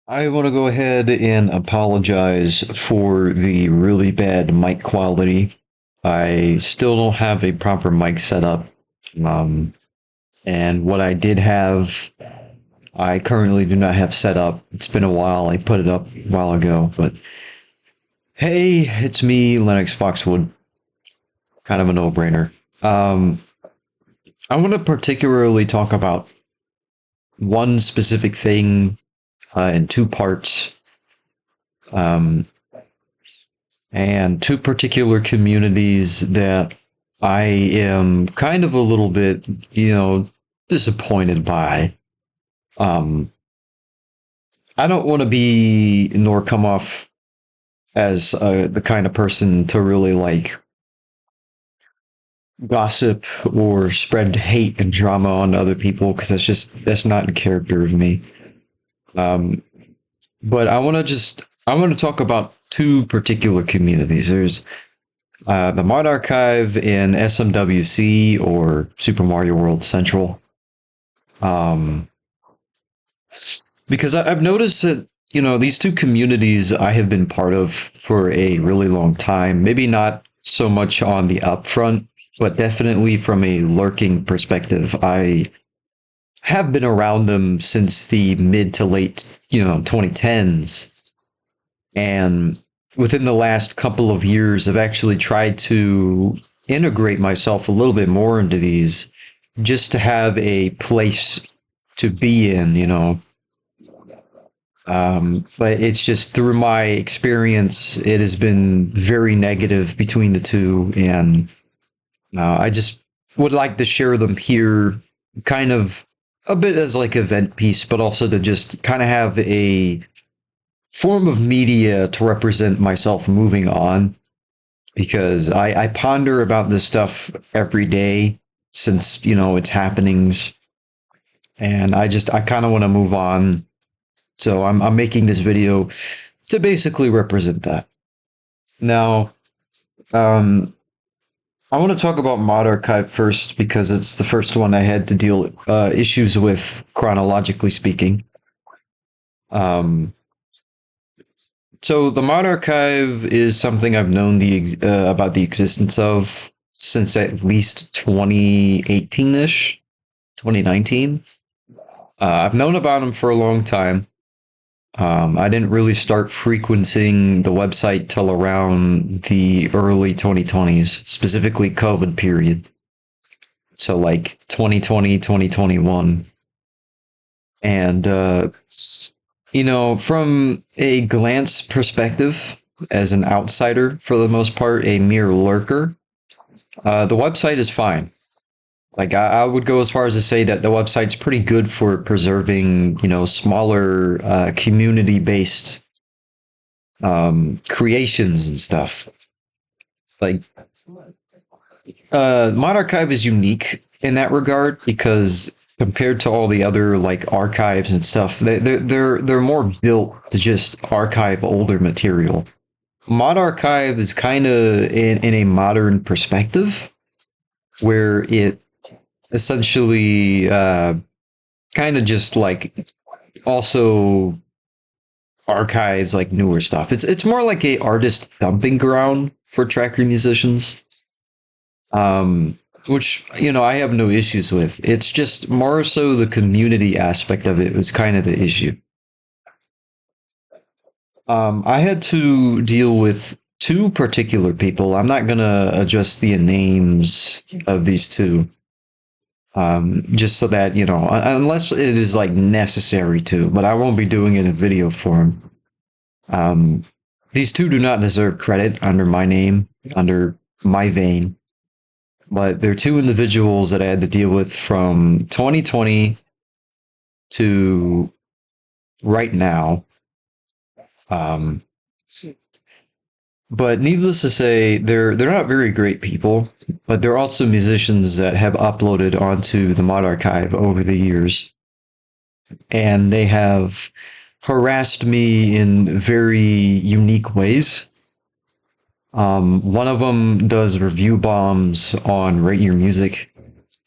I want to go ahead and apologize for the really bad mic quality. I still don't have a proper mic setup. Um, and what I did have, I currently do not have set up. It's been a while. I put it up a while ago. But hey, it's me, Lennox Foxwood. Kind of a no brainer. Um, I want to particularly talk about one specific thing in two parts. Um, and two particular communities that I am kind of a little bit, disappointed by. Um, I don't want to be nor come off as the kind of person to really like gossip or spread hate and drama on other people because that's not in character of me. Um, but I want to talk about two particular communities. There's the Mod Archive in SMWC or Super Mario World Central. Um, because I've noticed that, these two communities I have been part of for a really long time. Maybe not so much on the upfront, but definitely from a lurking perspective. I have been around them since the mid to late, 2010s. And within the last couple of years, I've actually tried to integrate myself a little bit more into these just to have a place to be in. But it's just through my experience, it has been very negative between the two. And I just would like to share them here, kind of a bit as like event piece, but also to just kind of have a form of media to represent myself moving on because I ponder about this stuff every day since its happenings, and I kind of want to move on. So I'm making this video to basically represent that. Now, um, I want to talk about Mod Archive first because it's the first one I had to deal issues with chronologically speaking. Um, So the Mod Archive is something I've known about the existence of since at least 2018-ish, 2019. I've known about them for a long time. I didn't really start frequenting the website till around the early 2020s, specifically COVID period. So like 2020, 2021. And from a glance perspective, as an outsider for the most part, a mere lurker, the website is fine. Like I would go as far as to say that the website's pretty good for preserving, smaller community-based creations and stuff. Like Mod Archive is unique in that regard because compared to all the other like archives and stuff, they're more built to just archive older material. Mod Archive is kind of in a modern perspective where it essentially kind of just like also archives like newer stuff. It's more like a artist dumping ground for tracker musicians. Which I have no issues with. It's just more so the community aspect of it was kind of the issue. I had to deal with two particular people. I'm not gonna address the names of these two, just so that unless it is like necessary to. But I won't be doing it in video form. Um, these two do not deserve credit under my name, under my vein. But they're two individuals that I had to deal with from 2020 to right now. Um, but needless to say, they're not very great people, but they're also musicians that have uploaded onto the Mod Archive over the years, and they have harassed me in very unique ways. One of them does review bombs on Rate Your Music,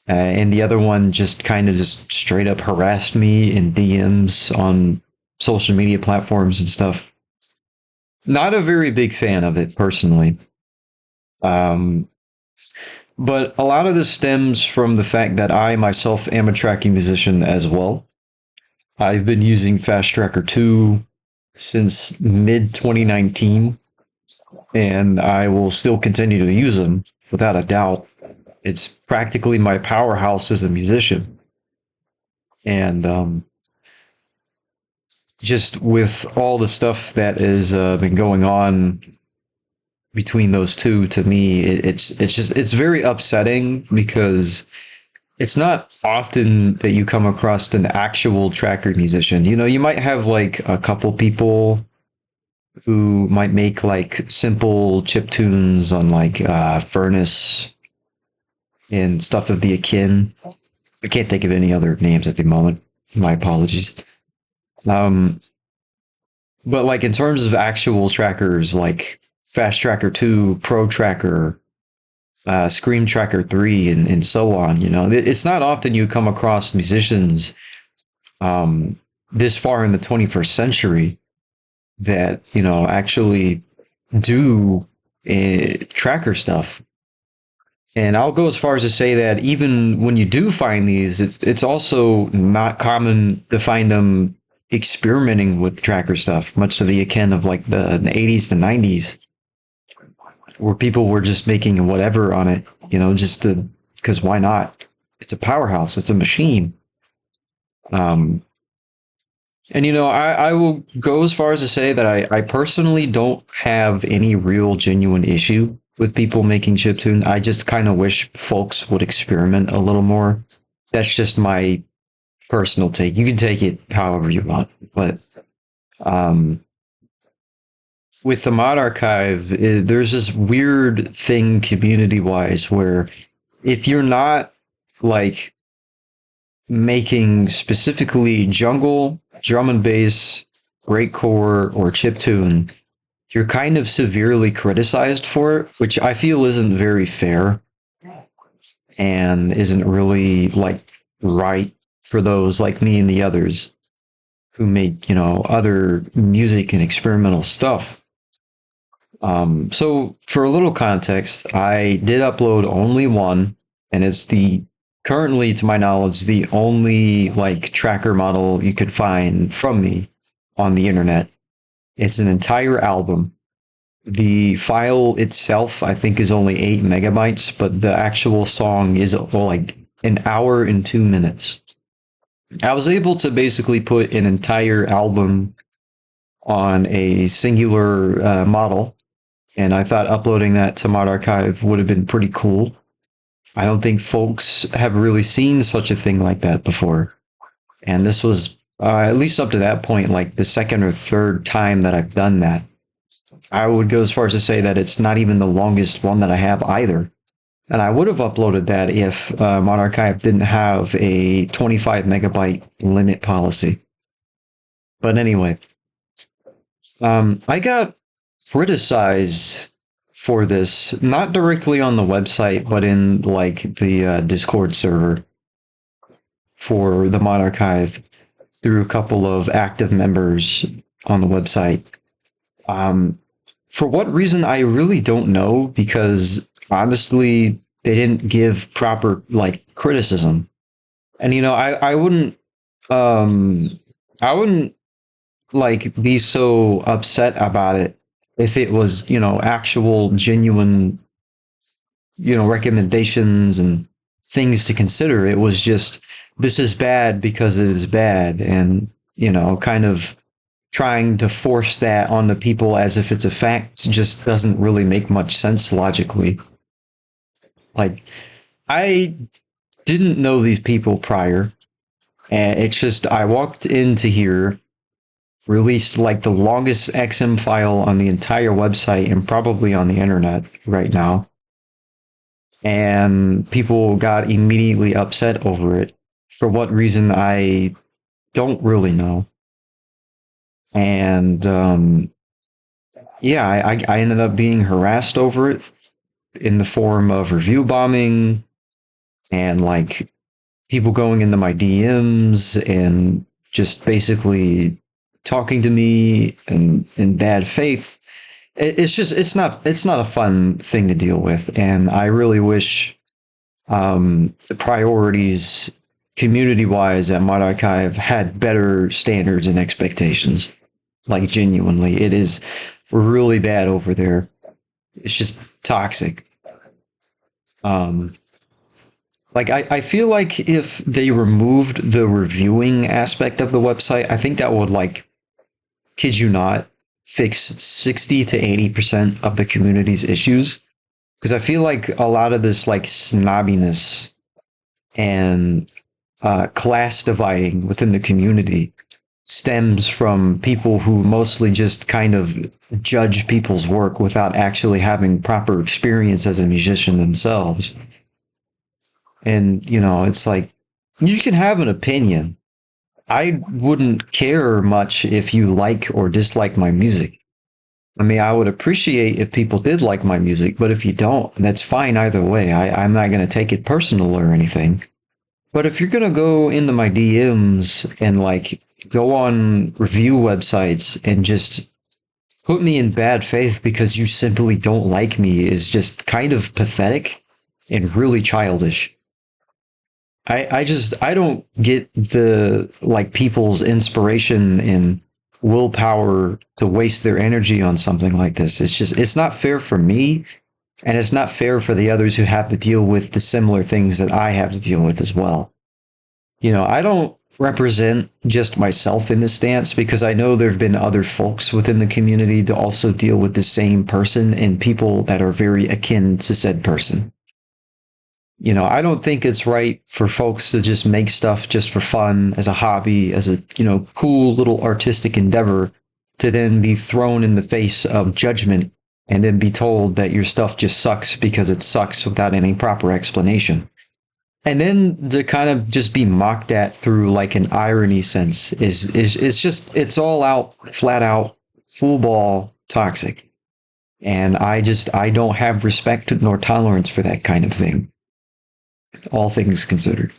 and the other one just kind of just straight up harassed me in DMs on social media platforms and stuff. Not a very big fan of it personally. Um, but a lot of this stems from the fact that I myself am a tracking musician as well. I've been using Fast Tracker 2 since mid 2019, and I will still continue to use them without a doubt. It's practically my powerhouse as a musician. And just with all the stuff that has been going on between those two, to me, it's very upsetting because it's not often that you come across an actual tracker musician. You know, you might have like a couple people who might make like simple chip tunes on like Furnace and stuff of the akin. I can't think of any other names at the moment. My apologies. Um, but like in terms of actual trackers, like Fast Tracker 2, Pro Tracker, Scream Tracker 3, and so on, you know, it's not often you come across musicians this far in the 21st century that, you know, actually do tracker stuff. And I'll go as far as to say that even when you do find these, it's also not common to find them experimenting with tracker stuff, much to the akin of like the 80s to 90s, where people were just making whatever on it, you know, just to, because why not? It's a powerhouse, it's a machine. Um, and, you know, I will go as far as to say that I personally don't have any real genuine issue with people making chiptune. I just kind of wish folks would experiment a little more. That's just my personal take. You can take it however you want, but um, with the mod archive, there's this weird thing community wise where if you're not like making specifically jungle, drum and bass, breakcore, or chiptune, you're kind of severely criticized for it, which I feel isn't very fair and isn't really like right for those like me and the others who make, you know, other music and experimental stuff. So for a little context, I did upload only one, and it's the currently, to my knowledge, the only like tracker model you could find from me on the internet. It's an entire album. The file itself, I think, is only 8 MB, but the actual song is like an hour and 2 minutes. I was able to basically put an entire album on a singular model, and I thought uploading that to Mod Archive would have been pretty cool. I don't think folks have really seen such a thing like that before. And this was, at least up to that point, like the second or third time that I've done that. I would go as far as to say that it's not even the longest one that I have either. And I would have uploaded that if Mod Archive didn't have a 25 MB limit policy. But anyway, I got criticized for this, not directly on the website, but in like the Discord server for the Mod Archive through a couple of active members on the website. For what reason, I really don't know, because honestly, they didn't give proper like criticism. And you know, I wouldn't like be so upset about it if it was, you know, actual genuine, you know, recommendations and things to consider. It was just, this is bad because it is bad, and, you know, kind of trying to force that on the people as if it's a fact just doesn't really make much sense logically. Like, I didn't know these people prior, and it's just, I walked into here, released like the longest XM file on the entire website and probably on the internet right now, and people got immediately upset over it. For what reason, I don't really know. And yeah, I ended up being harassed over it in the form of review bombing and like people going into my DMs and just basically talking to me in bad faith. It's not a fun thing to deal with, and I really wish the priorities community wise at Mod Archive had better standards and expectations. Like genuinely, it is really bad over there. It's just toxic. Um, like I feel like if they removed the reviewing aspect of the website, I think that would like, kid you not, fix 60 to 80% of the community's issues. Because I feel like a lot of this like snobbiness and class dividing within the community stems from people who mostly just kind of judge people's work without actually having proper experience as a musician themselves. And, it's like you can have an opinion. I wouldn't care much if you like or dislike my music. I mean, I would appreciate if people did like my music, but if you don't, that's fine either way. I'm not going to take it personal or anything. But if you're going to go into my DMs and like go on review websites and just put me in bad faith because you simply don't like me is just kind of pathetic and really childish. I don't get the like people's inspiration and willpower to waste their energy on something like this. It's not fair for me, and it's not fair for the others who have to deal with the similar things that I have to deal with as well. I don't represent just myself in this stance because I know there have been other folks within the community to also deal with the same person and people that are very akin to said person. I don't think it's right for folks to just make stuff just for fun as a hobby, as a, cool little artistic endeavor to then be thrown in the face of judgment and then be told that your stuff just sucks because it sucks without any proper explanation. And then to kind of just be mocked at through like an irony sense is just, it's all out, flat out, full ball toxic. And I don't have respect nor tolerance for that kind of thing, all things considered.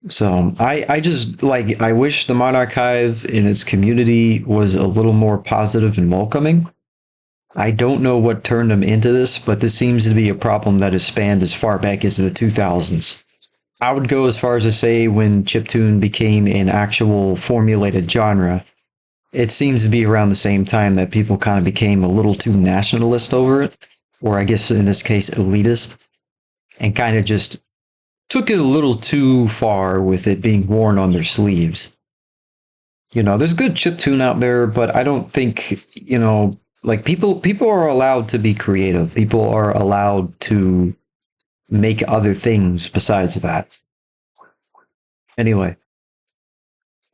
So I just like, I wish the Mod Archive in its community was a little more positive and welcoming. I don't know what turned them into this, but this seems to be a problem that has spanned as far back as the 2000s. I would go as far as to say when chiptune became an actual formulated genre, it seems to be around the same time that people kind of became a little too nationalist over it, or I guess in this case, elitist, and kind of just took it a little too far with it being worn on their sleeves. There's good chiptune out there, but I don't think, like people are allowed to be creative. People are allowed to make other things besides that. Anyway,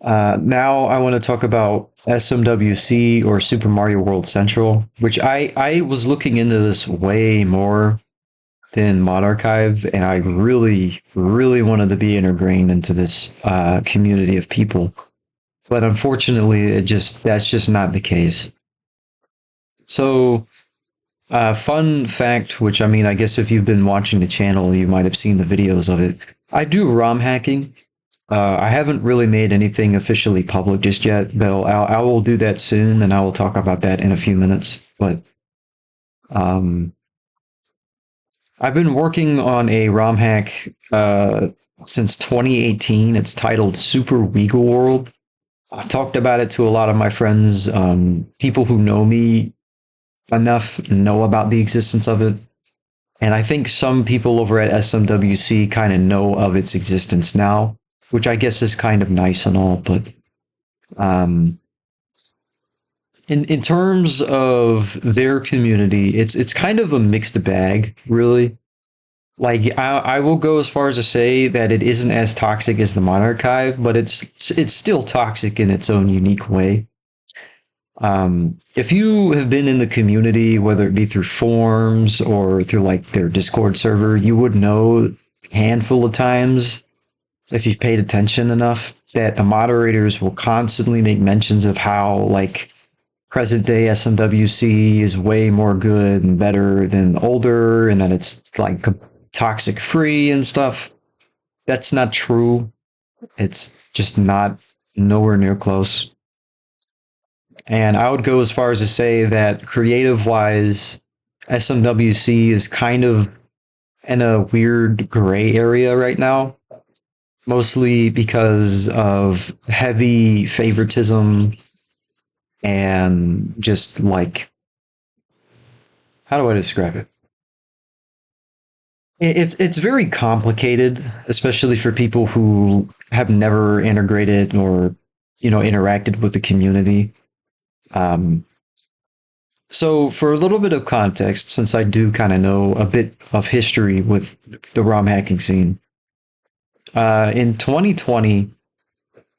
now I want to talk about SMWC or Super Mario World Central, which I was looking into this way more than Mod Archive, and I really, really wanted to be ingrained into this community of people. But unfortunately, that's just not the case. So, fun fact, which I mean, I guess if you've been watching the channel, you might have seen the videos of it. I do ROM hacking. I haven't really made anything officially public just yet, though I will do that soon, and I will talk about that in a few minutes. But I've been working on a ROM hack since 2018. It's titled Super Weagle World. I've talked about it to a lot of my friends. People who know me enough know about the existence of it. And I think some people over at SMWC kind of know of its existence now, which I guess is kind of nice and all. But in terms of their community, it's kind of a mixed bag, really. Like I will go as far as to say that it isn't as toxic as the Mod Archive, but it's still toxic in its own unique way. If you have been in the community, whether it be through forums or through like their Discord server, you would know a handful of times, if you've paid attention enough, that the moderators will constantly make mentions of how like present day SMWC is way more good and better than older, and that it's like toxic free and stuff. That's not true. It's just not nowhere near close. And I would go as far as to say that creative wise, SMWC is kind of in a weird gray area right now, mostly because of heavy favoritism and just like, how do I describe it? It's very complicated, especially for people who have never integrated or interacted with the community. Um, so, for a little bit of context, since I do kind of know a bit of history with the ROM hacking scene, in 2020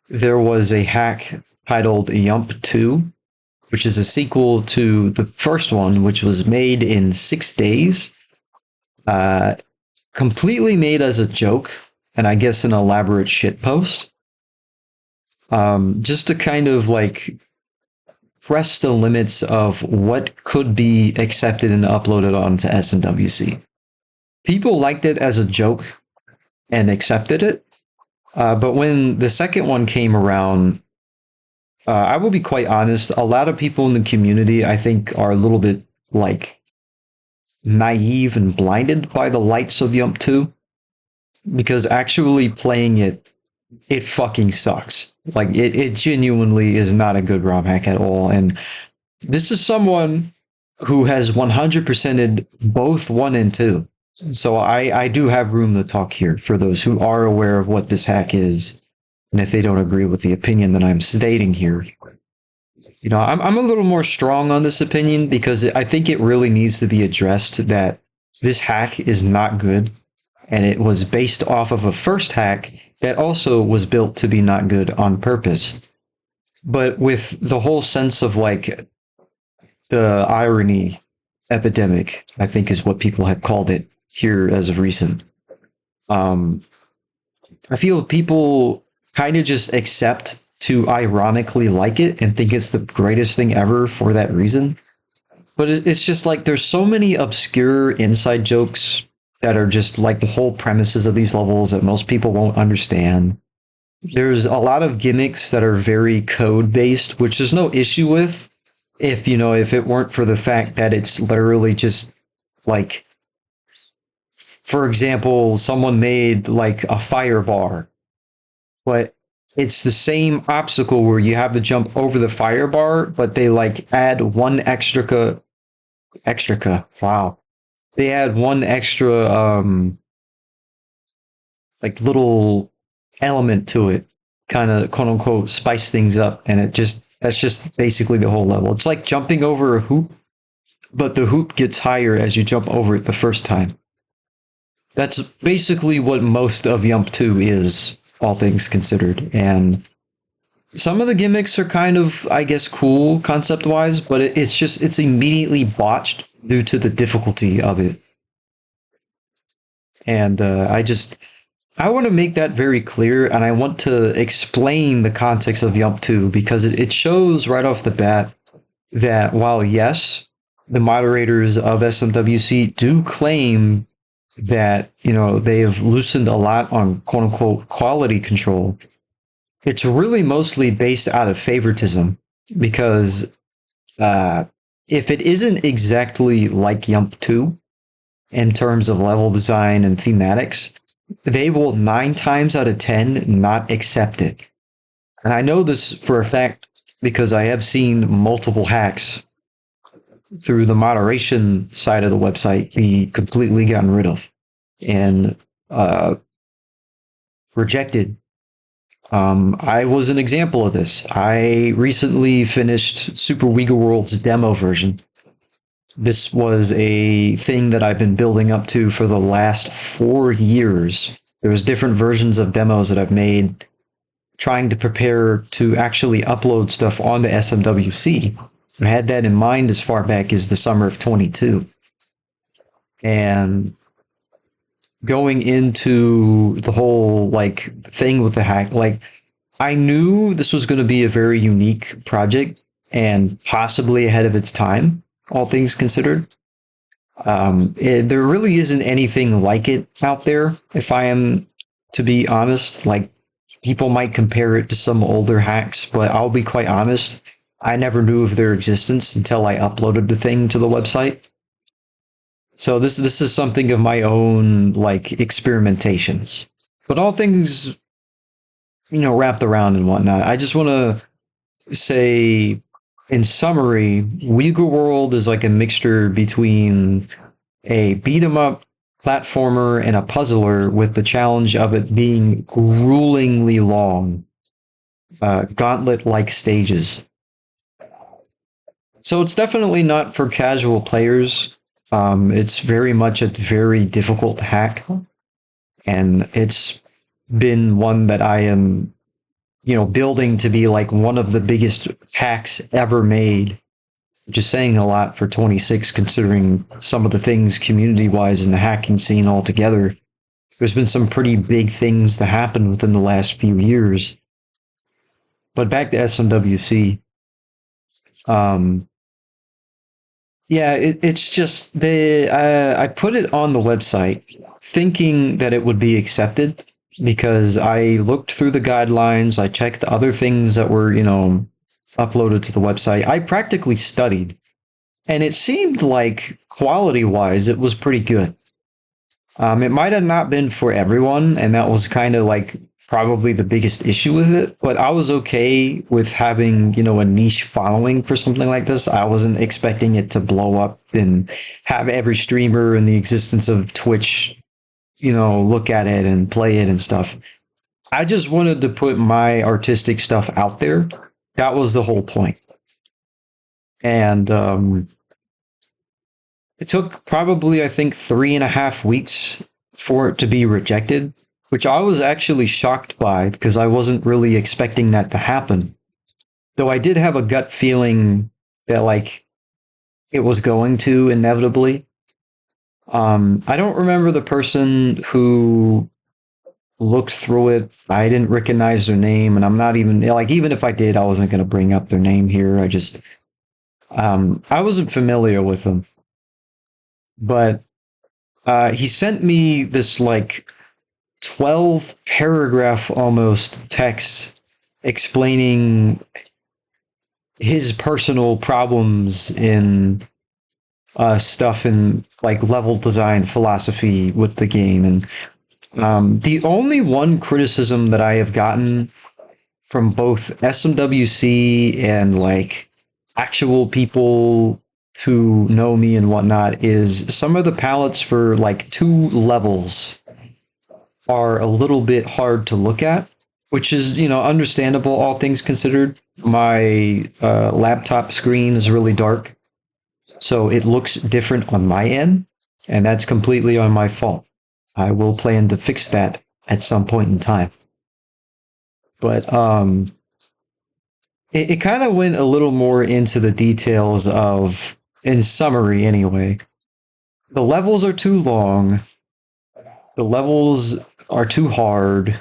there was a hack titled Yump 2, which is a sequel to the first one, which was made in 6 days. Uh, Completely made as a joke, and I guess an elaborate shit post, just to kind of like press the limits of what could be accepted and uploaded onto SMWC. People liked it as a joke and accepted it, but when the second one came around, I will be quite honest, a lot of people in the community, I think, are a little bit like naive and blinded by the lights of Yump 2, because actually playing it, it fucking sucks. Like it genuinely is not a good ROM hack at all. And this is someone who has 100%ed both 1 and 2. So I do have room to talk here for those who are aware of what this hack is. And if they don't agree with the opinion that I'm stating here, I'm a little more strong on this opinion because I think it really needs to be addressed that this hack is not good. And it was based off of a first hack that also was built to be not good on purpose. But with the whole sense of like the irony epidemic, I think is what people have called it here as of recent. I feel people kind of just accept to ironically like it and think it's the greatest thing ever for that reason. But it's just like there's so many obscure inside jokes that are just like the whole premises of these levels that most people won't understand. There's a lot of gimmicks that are very code based, which there's no issue with if it weren't for the fact that it's literally just like, for example, someone made like a fire bar, but it's the same obstacle where you have to jump over the fire bar, but they like add one wow. They add one extra like little element to it, kind of quote unquote spice things up, and that's just basically the whole level. It's like jumping over a hoop, but the hoop gets higher as you jump over it the first time. That's basically what most of Yump 2 is, all things considered. And some of the gimmicks are kind of, I guess, cool concept wise, but it's immediately botched due to the difficulty of it. And I want to make that very clear, and I want to explain the context of Yump 2 because it shows right off the bat that while, yes, the moderators of SMWC do claim that, they have loosened a lot on quote unquote quality control, it's really mostly based out of favoritism because if it isn't exactly like Yump 2 in terms of level design and thematics, they will 9 times out of 10 not accept it. And I know this for a fact because I have seen multiple hacks through the moderation side of the website be completely gotten rid of and rejected. I was an example of this. I recently finished Super Uyghur World's demo version. This was a thing that I've been building up to for the last 4 years. There was different versions of demos that I've made trying to prepare to actually upload stuff onto SMWC. I had that in mind as far back as the summer of 22. And going into the whole like thing with the hack, like I knew this was going to be a very unique project and possibly ahead of its time, all things considered. There really isn't anything like it out there, if I am to be honest. Like people might compare it to some older hacks, but I'll be quite honest. I never knew of their existence until I uploaded the thing to the website. So this is something of my own like experimentations. But all things, wrapped around and whatnot. I just want to say in summary, Uyghur World is like a mixture between a beat 'em up platformer and a puzzler with the challenge of it being gruelingly long, gauntlet like stages. So it's definitely not for casual players. It's very much a very difficult hack, and it's been one that I am, building to be like one of the biggest hacks ever made. Which is saying a lot for 26, considering some of the things community wise in the hacking scene altogether. There's been some pretty big things to happen within the last few years. But back to SMWC. Um, yeah, it's just I put it on the website thinking that it would be accepted because I looked through the guidelines, I checked other things that were, uploaded to the website. I practically studied, and it seemed like quality wise, it was pretty good. It might have not been for everyone, and that was kind of like probably the biggest issue with it. But I was okay with having, a niche following for something like this. I wasn't expecting it to blow up and have every streamer in the existence of Twitch, look at it and play it and stuff. I just wanted to put my artistic stuff out there. That was the whole point. And it took probably, I think, 3.5 weeks for it to be rejected, which I was actually shocked by because I wasn't really expecting that to happen. Though I did have a gut feeling that, like, it was going to inevitably. I don't remember the person who looked through it. I didn't recognize their name, and I'm not even like, even if I did, I wasn't going to bring up their name here. I wasn't familiar with them, but he sent me this like 12 paragraph almost text explaining his personal problems in stuff in like level design philosophy with the game. And the only one criticism that I have gotten from both SMWC and like actual people who know me and whatnot is some of the palettes for like 2 levels are a little bit hard to look at, which is, understandable, all things considered. My laptop screen is really dark, so it looks different on my end, and that's completely on my fault. I will plan to fix that at some point in time. But it kind of went a little more into the details of, in summary anyway, the levels are too long, the levels are too hard.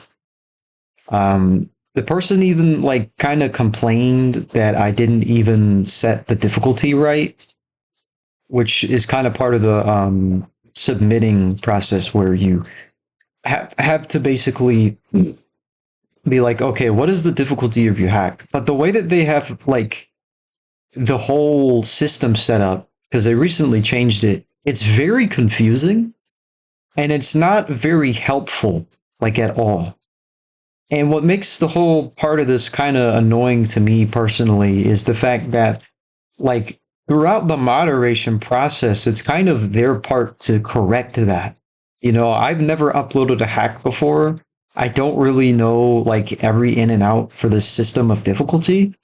The person even like kind of complained that I didn't even set the difficulty right, which is kind of part of the submitting process where you have to basically be like, okay, what is the difficulty of your hack? But the way that they have like the whole system set up, because they recently changed it, it's very confusing and it's not very helpful, like at all. And what makes the whole part of this kind of annoying to me personally is the fact that, like, throughout the moderation process, it's kind of their part to correct that. I've never uploaded a hack before. I don't really know, like, every in and out for this system of difficulty.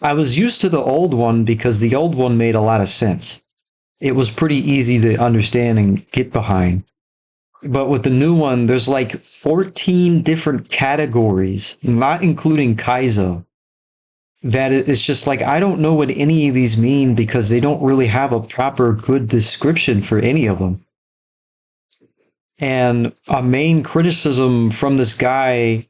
I was used to the old one because the old one made a lot of sense. It was pretty easy to understand and get behind. But with the new one, there's like 14 different categories, not including Kaizo. That it's just like, I don't know what any of these mean because they don't really have a proper good description for any of them. And a main criticism from this guy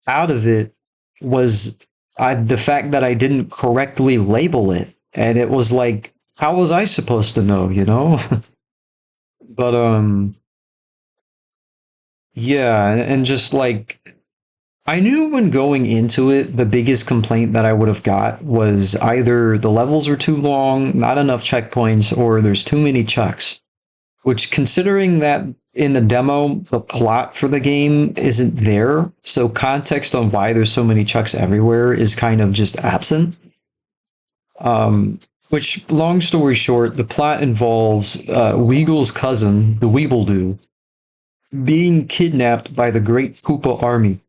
out of it was the fact that I didn't correctly label it. And it was like, how was I supposed to know, But, yeah, and just like, I knew when going into it, the biggest complaint that I would have got was either the levels are too long, not enough checkpoints, or there's too many chucks. Which, considering that in the demo, the plot for the game isn't there, so context on why there's so many chucks everywhere is kind of just absent. Which, long story short, the plot involves Weagle's cousin, the Weebledoo, being kidnapped by the Great Koopa Army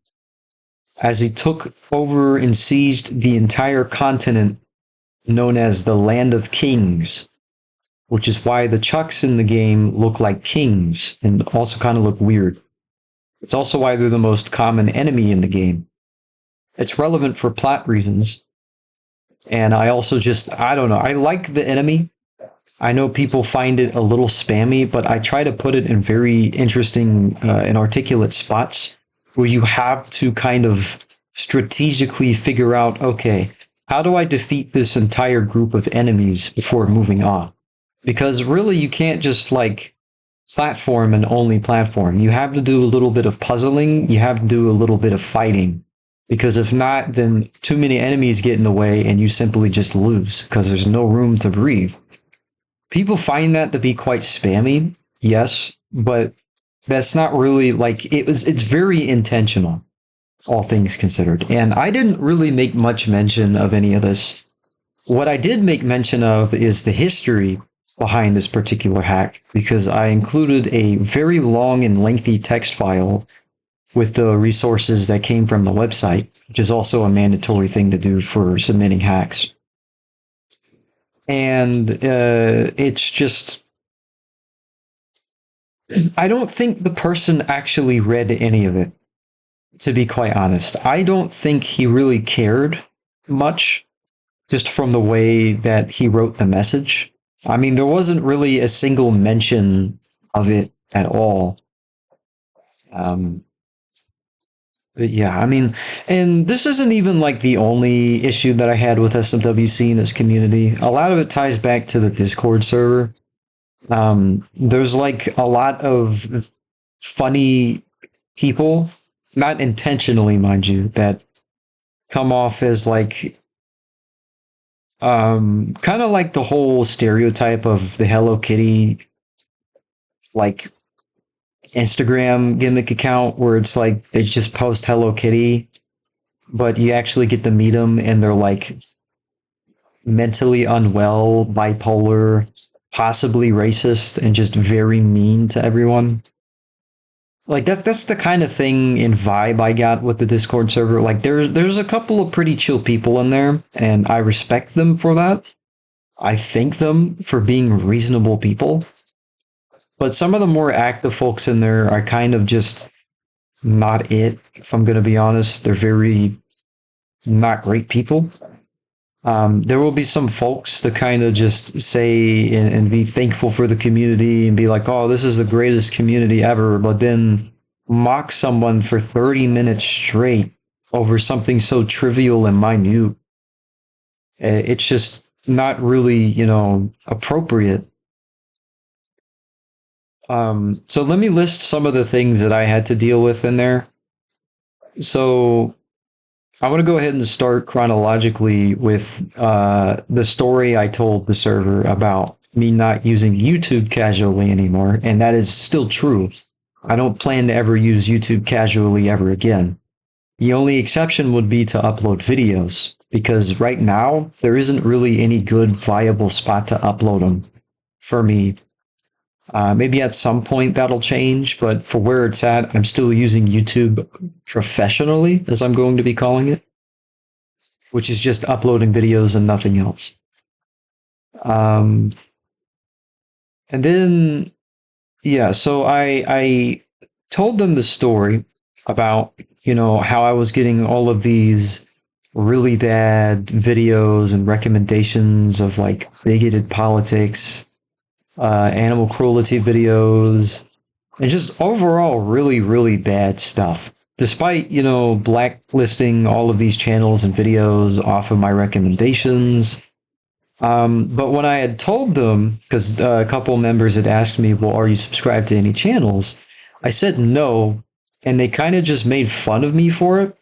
as he took over and seized the entire continent known as the Land of Kings, which is why the Chucks in the game look like kings and also kind of look weird. It's also why they're the most common enemy in the game. It's relevant for plot reasons. And I also I don't know, I like the enemy. I know people find it a little spammy, but I try to put it in very interesting and articulate spots where you have to kind of strategically figure out, okay, how do I defeat this entire group of enemies before moving on? Because really, you can't just like platform and only platform. You have to do a little bit of puzzling. You have to do a little bit of fighting. Because if not, then too many enemies get in the way and you simply just lose because there's no room to breathe. People find that to be quite spammy, yes, but that's not really like it's very intentional, all things considered. And I didn't really make much mention of any of this. What I did make mention of is the history behind this particular hack, because I included a very long and lengthy text file with the resources that came from the website, which is also a mandatory thing to do for submitting hacks. And it's just, I don't think the person actually read any of it, to be quite honest. I don't think he really cared much, just from the way that he wrote the message. I mean, there wasn't really a single mention of it at all. But yeah, I mean, and this isn't even like the only issue that I had with SMWC in this community. A lot of it ties back to the Discord server. There's like a lot of funny people, not intentionally, mind you, that come off as like kind of like the whole stereotype of the Hello Kitty like Instagram gimmick account where it's like they just post Hello Kitty, but you actually get to meet them and they're like mentally unwell, bipolar, possibly racist, and just very mean to everyone. Like that's the kind of thing and vibe I got with the Discord server. Like there's a couple of pretty chill people in there, and I respect them for that. I thank them for being reasonable people. But some of the more active folks in there are kind of just not it, if I'm going to be honest. They're very not great people. There will be some folks to kind of just say and be thankful for the community and be like, oh, this is the greatest community ever, but then mock someone for 30 minutes straight over something so trivial and minute. It's just not really, appropriate. So let me list some of the things that I had to deal with in there. So I'm going to go ahead and start chronologically with the story I told the server about me not using YouTube casually anymore, and that is still true. I don't plan to ever use YouTube casually ever again. The only exception would be to upload videos, because right now there isn't really any good viable spot to upload them for me. Maybe at some point that'll change, but for where it's at, I'm still using YouTube professionally, as I'm going to be calling it, which is just uploading videos and nothing else. And then, yeah, so I told them the story about, how I was getting all of these really bad videos and recommendations of like bigoted politics, animal cruelty videos, and just overall really, really bad stuff. Despite, blacklisting all of these channels and videos off of my recommendations. But when I had told them, because a couple members had asked me, well, are you subscribed to any channels? I said no, and they kind of just made fun of me for it.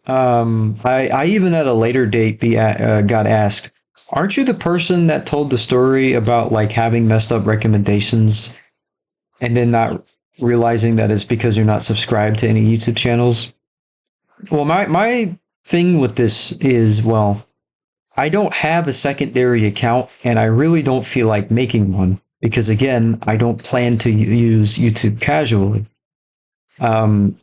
I even at a later date got asked, "Aren't you the person that told the story about like having messed up recommendations and then not realizing that it's because you're not subscribed to any YouTube channels?" Well, my thing with this is, well, I don't have a secondary account, and I really don't feel like making one because, again, I don't plan to use YouTube casually. Um,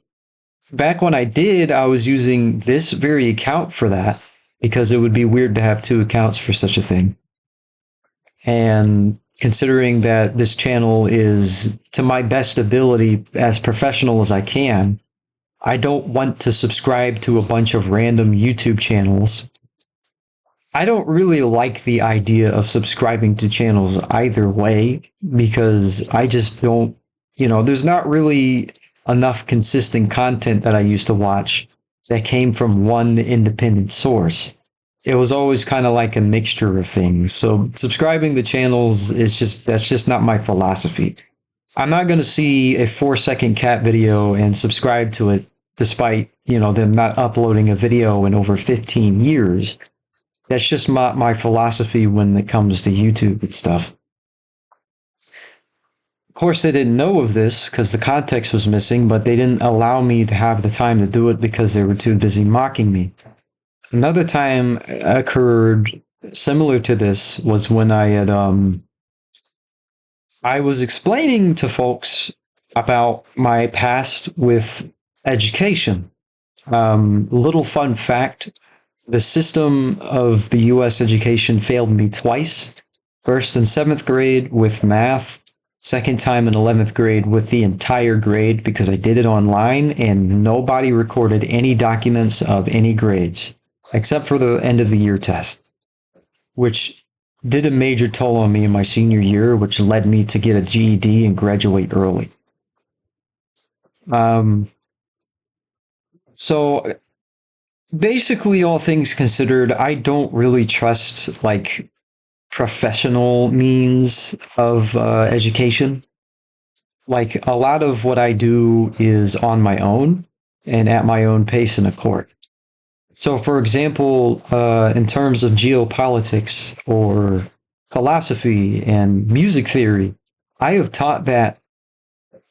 Back when I did, I was using this very account for that because it would be weird to have two accounts for such a thing. And considering that this channel is, to my best ability, as professional as I can, I don't want to subscribe to a bunch of random YouTube channels. I don't really like the idea of subscribing to channels either way because I just don't, there's not really enough consistent content that I used to watch that came from one independent source. It was always kind of like a mixture of things. So subscribing to channels that's just not my philosophy. I'm not going to see a 4-second cat video and subscribe to it despite, them not uploading a video in over 15 years. That's just my philosophy when it comes to YouTube and stuff. Of course, they didn't know of this because the context was missing, but they didn't allow me to have the time to do it because they were too busy mocking me. Another time occurred similar to this was when I was explaining to folks about my past with education. Little fun fact, the system of the US education failed me twice. First in 7th grade with math, second time in 11th grade with the entire grade because I did it online and nobody recorded any documents of any grades except for the end of the year test, which did a major toll on me in my senior year, which led me to get a GED and graduate early. So basically, all things considered, I don't really trust like professional means of education. Like a lot of what I do is on my own and at my own pace and accord. So, for example, in terms of geopolitics or philosophy and music theory, I have taught that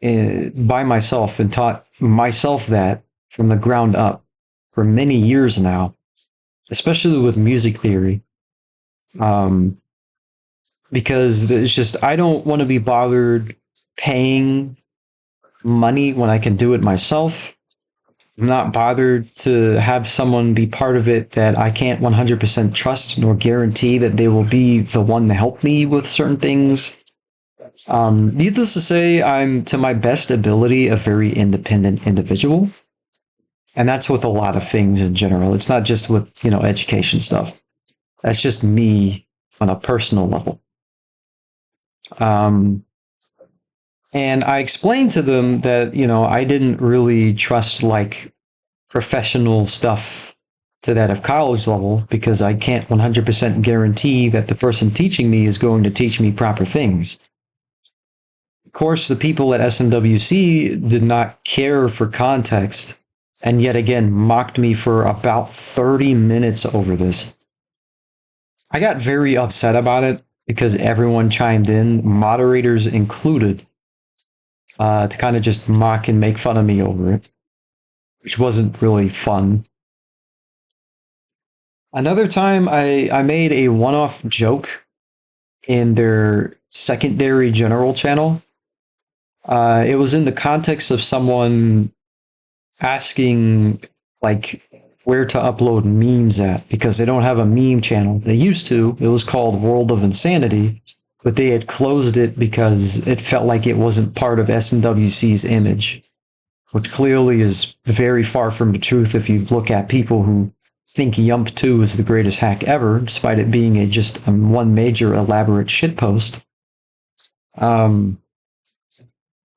by myself and taught myself that from the ground up for many years now, especially with music theory. Because it's just, I don't want to be bothered paying money when I can do it myself. I'm not bothered to have someone be part of it that I can't 100% trust nor guarantee that they will be the one to help me with certain things. Needless to say, I'm, to my best ability, a very independent individual. And that's with a lot of things in general. It's not just with, education stuff. That's just me on a personal level. And I explained to them that, I didn't really trust like professional stuff to that of college level because I can't 100% guarantee that the person teaching me is going to teach me proper things. Of course, the people at SMWC did not care for context and yet again mocked me for about 30 minutes over this. I got very upset about it because everyone chimed in, moderators included, to kind of just mock and make fun of me over it, which wasn't really fun. Another time, I made a one-off joke in their secondary general channel. It was in the context of someone asking, like, where to upload memes at, because they don't have a meme channel. They used to. It was called World of Insanity, but they had closed it because it felt like it wasn't part of SNWC's image, which clearly is very far from the truth if you look at people who think Yump 2 is the greatest hack ever, despite it being just one major elaborate shitpost.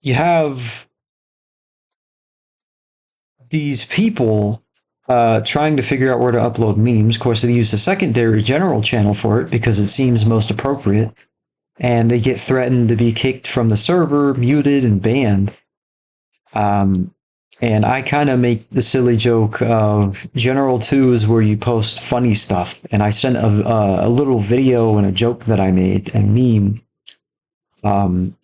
You have these people trying to figure out where to upload memes. Of course, they use a secondary general channel for it because it seems most appropriate. And they get threatened to be kicked from the server, muted, and banned. And I kind of make the silly joke of General 2 is where you post funny stuff. And I sent a little video and a joke that I made and meme. Um,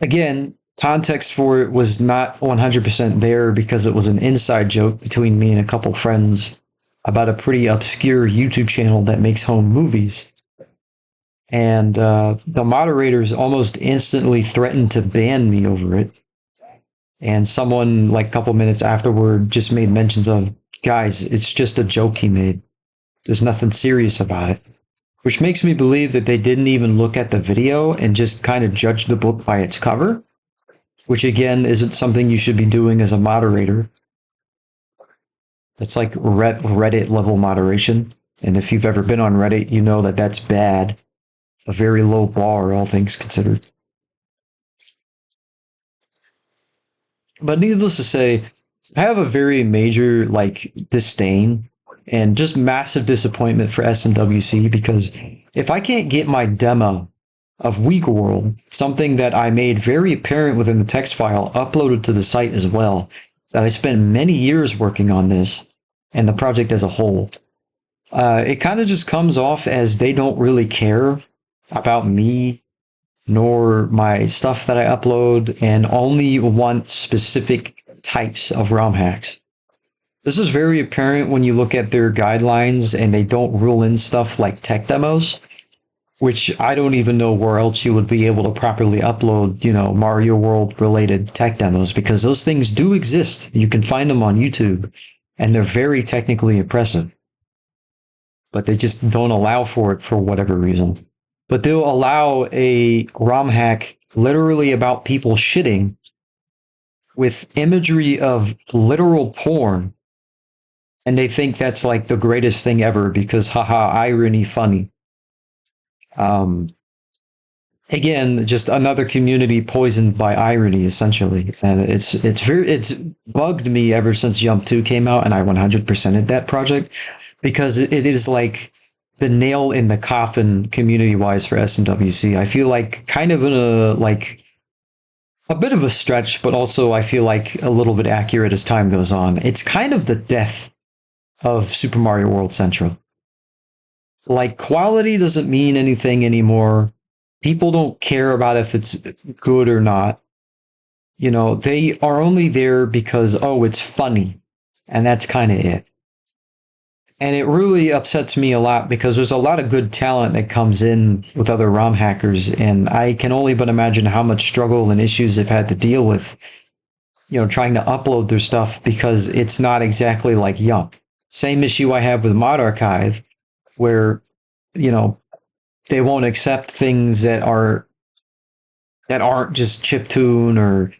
Again, context for it was not 100% there because it was an inside joke between me and a couple friends about a pretty obscure YouTube channel that makes home movies. And the moderators almost instantly threatened to ban me over it. And someone, like a couple minutes afterward, just made mentions of, guys, it's just a joke he made. There's nothing serious about it. Which makes me believe that they didn't even look at the video and just kind of judge the book by its cover, which again isn't something you should be doing as a moderator. That's like Reddit level moderation. And if you've ever been on Reddit, you know that that's bad. A very low bar, all things considered. But needless to say, I have a very major disdain and just massive disappointment for SMWC because if I can't get my demo of Weak World, something that I made very apparent within the text file, uploaded to the site as well, that I spent many years working on this and the project as a whole, it kind of just comes off as they don't really care about me nor my stuff that I upload and only want specific types of ROM hacks. This is very apparent when you look at their guidelines and they don't rule in stuff like tech demos, which I don't even know where else you would be able to properly upload, Mario World related tech demos, because those things do exist. You can find them on YouTube and they're very technically impressive, but they just don't allow for it for whatever reason. But they'll allow a ROM hack literally about people shitting with imagery of literal porn. And they think that's like the greatest thing ever because haha, irony, funny. Again, just another community poisoned by irony, essentially. And it's bugged me ever since Jump 2 came out, and I 100%ed that project because it is like the nail in the coffin community-wise for SMWC. I feel like kind of in a bit of a stretch, but also I feel like a little bit accurate as time goes on. It's kind of the death of Super Mario World Central. Like, quality doesn't mean anything anymore. People don't care about if it's good or not. They are only there because, oh, it's funny. And that's kind of it. And it really upsets me a lot because there's a lot of good talent that comes in with other ROM hackers. And I can only but imagine how much struggle and issues they've had to deal with, trying to upload their stuff because it's not exactly like Yump. Same issue I have with Mod Archive, where, they won't accept things that aren't just chiptune or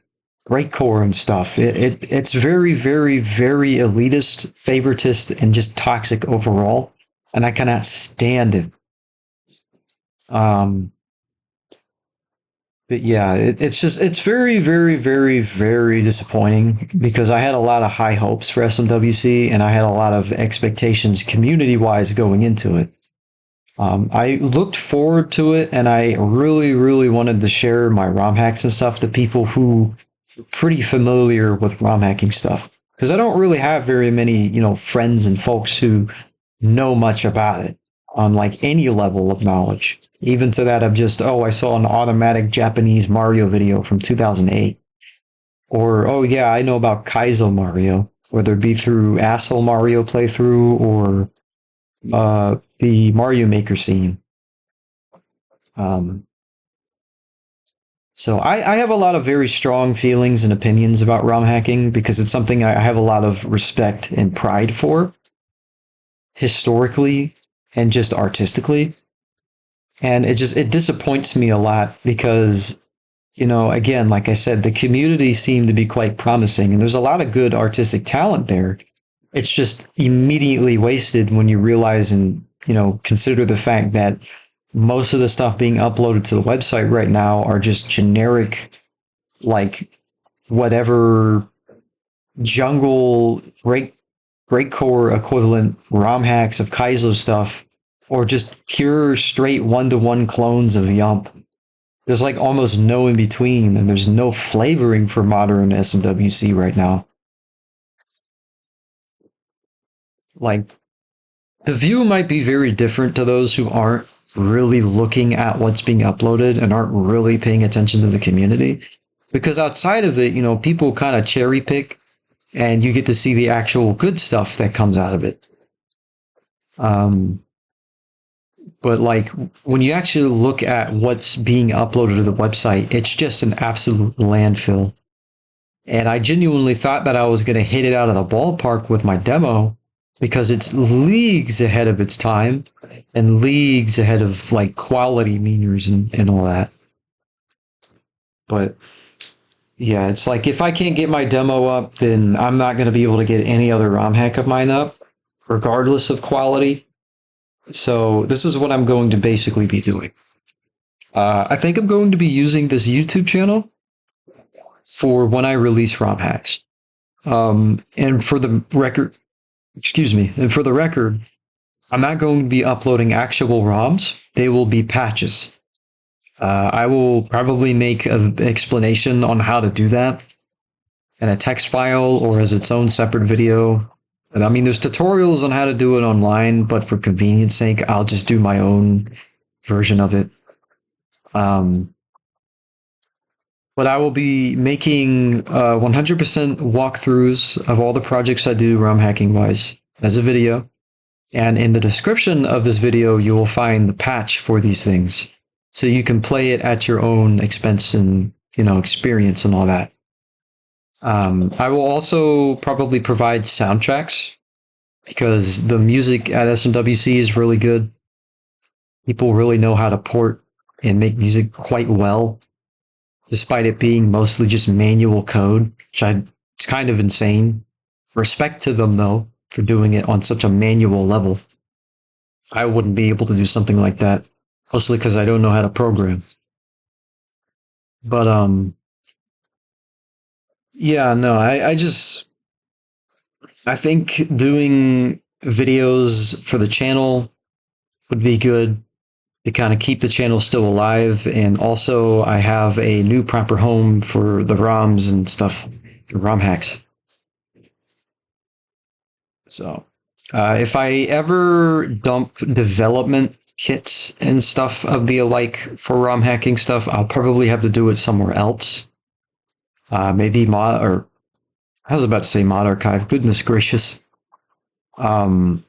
breakcore and stuff. It's very, very, very elitist, favoritist, and just toxic overall, and I cannot stand it. But yeah, it's very, very, very, very disappointing because I had a lot of high hopes for SMWC and I had a lot of expectations community-wise going into it. I looked forward to it and I really, really wanted to share my ROM hacks and stuff to people who are pretty familiar with ROM hacking stuff. Because I don't really have very many, friends and folks who know much about it on any level of knowledge. Even to that of just, oh, I saw an automatic Japanese Mario video from 2008. Or, oh yeah, I know about Kaizo Mario, whether it be through Asshole Mario playthrough or the Mario Maker scene. So I have a lot of very strong feelings and opinions about ROM hacking because it's something I have a lot of respect and pride for, historically and just artistically. And it disappoints me a lot because, again, like I said, the community seemed to be quite promising and there's a lot of good artistic talent there. It's just immediately wasted when you realize and, consider the fact that most of the stuff being uploaded to the website right now are just generic, whatever jungle breakcore equivalent ROM hacks of Kaizo stuff, or just pure straight one-to-one clones of Yump. There's like almost no in between, and there's no flavoring for modern SMWC right now. Like the view might be very different to those who aren't really looking at what's being uploaded and aren't really paying attention to the community. Because outside of it, people kind of cherry pick and you get to see the actual good stuff that comes out of it. But like when you actually look at what's being uploaded to the website, it's just an absolute landfill. And I genuinely thought that I was going to hit it out of the ballpark with my demo because it's leagues ahead of its time and leagues ahead of like quality meters and all that. But yeah, it's like if I can't get my demo up, then I'm not going to be able to get any other ROM hack of mine up, regardless of quality. So this is what I'm going to basically be doing. I think I'm going to be using this YouTube channel for when I release ROM hacks. And for the record, I'm not going to be uploading actual ROMs. They will be patches. I will probably make an explanation on how to do that in a text file or as its own separate video. I mean, there's tutorials on how to do it online, but for convenience sake, I'll just do my own version of it. But I will be making 100% walkthroughs of all the projects I do ROM hacking wise as a video. And in the description of this video, you will find the patch for these things. So you can play it at your own expense and, experience and all that. I will also probably provide soundtracks because the music at SMWC is really good. People really know how to port and make music quite well, despite it being mostly just manual code, it's kind of insane. Respect to them, though, for doing it on such a manual level. I wouldn't be able to do something like that, mostly because I don't know how to program. But, yeah, no, I think doing videos for the channel would be good to kind of keep the channel still alive. And also I have a new proper home for the ROMs and stuff, ROM hacks. So if I ever dump development kits and stuff of the alike for ROM hacking stuff, I'll probably have to do it somewhere else. Maybe I was about to say Mod Archive. Goodness gracious. Internet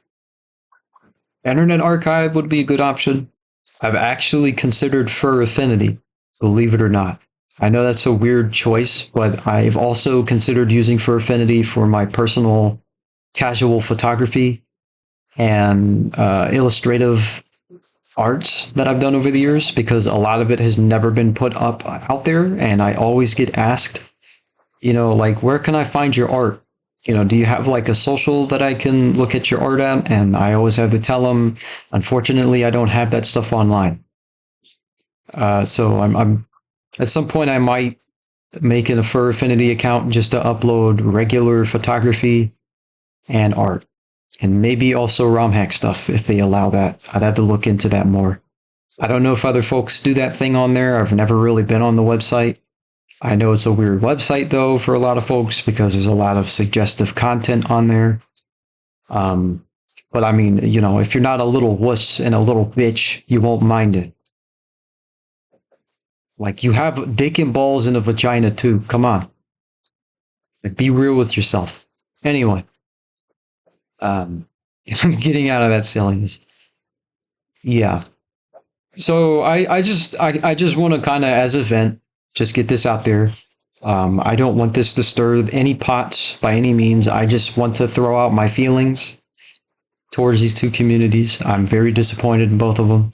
Archive would be a good option. I've actually considered Fur Affinity, believe it or not. I know that's a weird choice, but I've also considered using Fur Affinity for my personal casual photography and illustrative arts that I've done over the years, because a lot of it has never been put up out there, and I always get asked, like, where can I find your art? Do you have like a social that I can look at your art at? And I always have to tell them, unfortunately, I don't have that stuff online. So I'm at some point I might make a Fur Affinity account just to upload regular photography and art, and maybe also ROM hack stuff if they allow that. I'd have to look into that more. I don't know if other folks do that thing on there. I've never really been on the website. I know it's a weird website, though, for a lot of folks because there's a lot of suggestive content on there. But I mean, if you're not a little wuss and a little bitch, you won't mind it. Like, you have dick and balls in a vagina, too. Come on. Like, be real with yourself. Anyway. I'm getting out of that silliness. Yeah. So I just want to kind of, as a vent, just get this out there. I don't want this to stir any pots by any means. I just want to throw out my feelings towards these two communities. I'm very disappointed in both of them,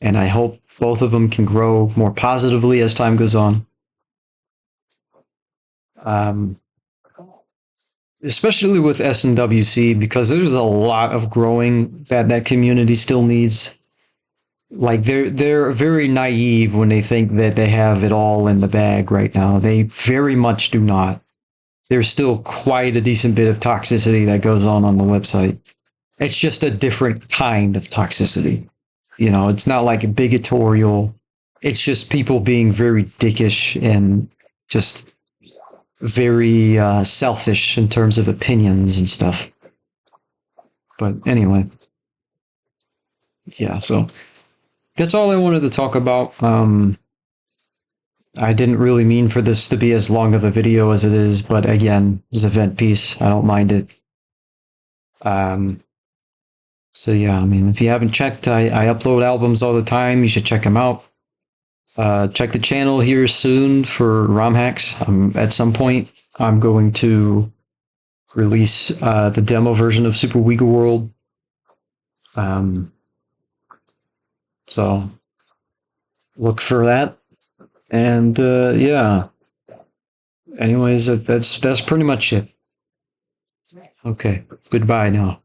and I hope both of them can grow more positively as time goes on. Especially with SNWC, because there's a lot of growing that community still needs. Like they're very naive when they think that they have it all in the bag right now. They very much do not. There's still quite a decent bit of toxicity that goes on the website. It's just a different kind of toxicity. It's not like a bigotorial, It's just people being very dickish and just very selfish in terms of opinions and stuff. But anyway, yeah, so that's all I wanted to talk about. I didn't really mean for this to be as long of a video as it is, but again, it's an event piece. I don't mind it. So yeah, I mean, if you haven't checked, I upload albums all the time. You should check them out. Check the channel here soon for ROM hacks. At some point, I'm going to release the demo version of Super Wiggle World. So look for that. And yeah. Anyways, that's pretty much it. Okay. Goodbye now.